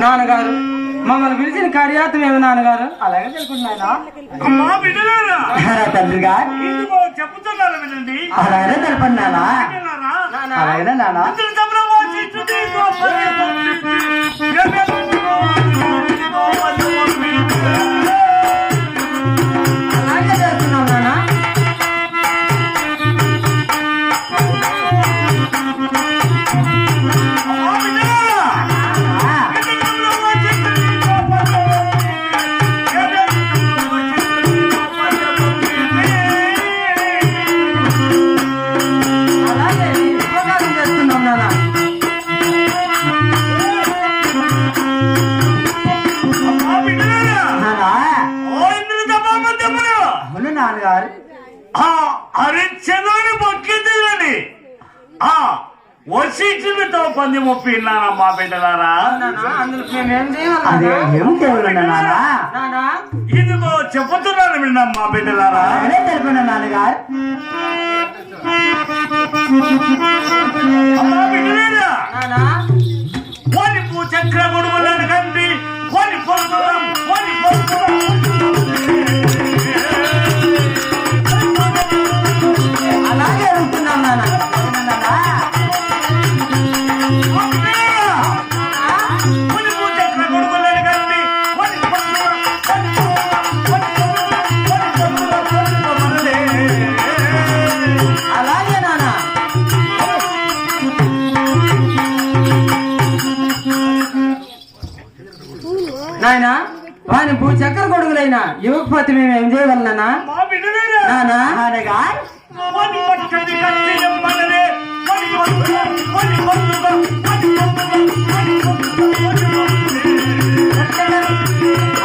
నాన్నగారు మమ్మల్ని పిలిచిన కార్యార్థం ఏమి నాన్నగారు? అలాగే తెలుసుకుంటున్నారా తండ్రి గారు? చెప్పుతున్నారు వినండి. అలాగే తెలపండి నానా. అలాగే నానా. అలాగే చేస్తున్నాం నానా. హరిచంద్రుని బొక్కిందని వశిష్ఠునితో పంది మొప్పిన్నానమ్మా బిడ్డలారా. ఇదిగో చెప్పుతున్నాను విన్నమ్మా బిడ్డలారా. కొన్ని చక్ర గొడవలను కంటి కొన్ని పొందుదాం కొన్ని అలాగే అనుకున్నాం నాన్న. అలాగే నాన్న. నాయన వాని భూచక్ర గొడుగులైనా ఇవ్వకపోతే మేము ఏం చేయగలనా నానా?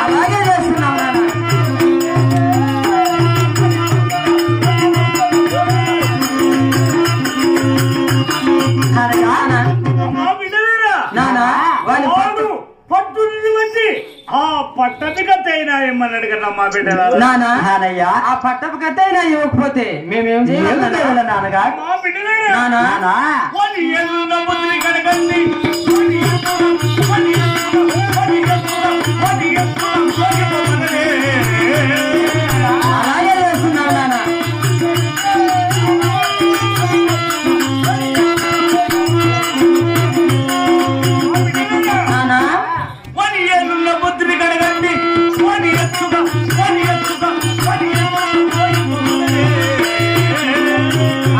అలాగే చేస్తున్నాం నాన్న. నానా వాళ్ళు పట్టు వచ్చి ఆ పట్టపు కథ అయినా ఏమన్నాడు కదా మా బిడ్డ నానా. ఆ పట్టపు కథ అయినా ఇవ్వకపోతే మేమేం చేయాలి నాన్నగా? మా బిడ్డ నానా అలాగే చేస్తున్నాం నాన్న.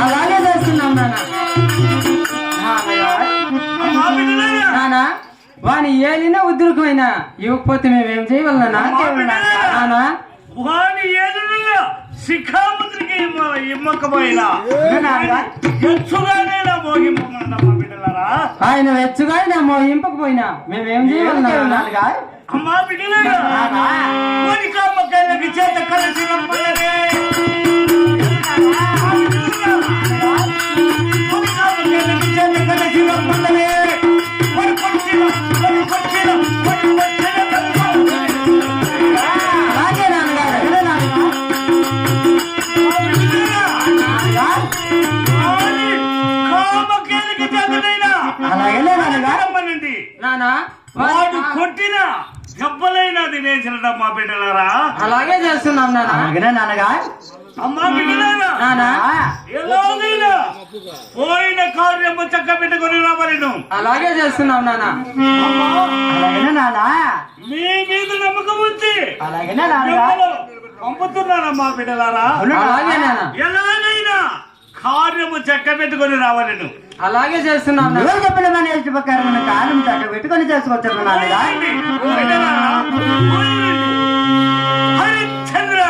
అలాగే చేస్తున్నాం నాన్న. నానా వాని ఏలినా ఉద్రేకమైనా ఇవ్వకపోతే మేమేం చేయగలనా నానా? వాని ఏలినా శిఖాముద్రికి ఇమ్మకపోయినా ఎచ్చుగానే మోగింపమండమ్మా బిడ్డలారా. ఆయన వెచ్చుగా మోహింపకపోయినా మేమేం చేయగలనా? అమ్మా బిడ్డలారా చేత కలిసి అలాగే నాన్నగారు. అలాగే నాన్న. వాడు కొట్టిన దెబ్బలైనా తినేసినమ్మా బిడ్డలారా. అలాగే చేస్తున్నాం నాన్నగా. అమ్మా బిడ్డలారా ఎలాగైనా పోయిన కార్యము చక్క పెట్టుకుని రావాలను. అలాగే చేస్తున్నాం నాన్న. మీ మీద నమ్మకం ఉంది. అలాగే పంపుతున్నానమ్మా బిడ్డలారా. అలాగే నాన్న. ఎలాగైనా కార్యము చక్క పెట్టుకుని రావాలను. అలాగే చేస్తున్నాం. చెప్పిన మన ఇష్ట ప్రకారం కార్యం చక్క పెట్టుకొని చేసుకోవచ్చు నాన్నగా. హరిశ్చంద్ర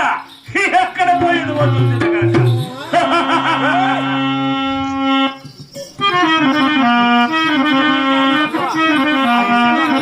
ఎక్కడ పోయేది వస్తుంది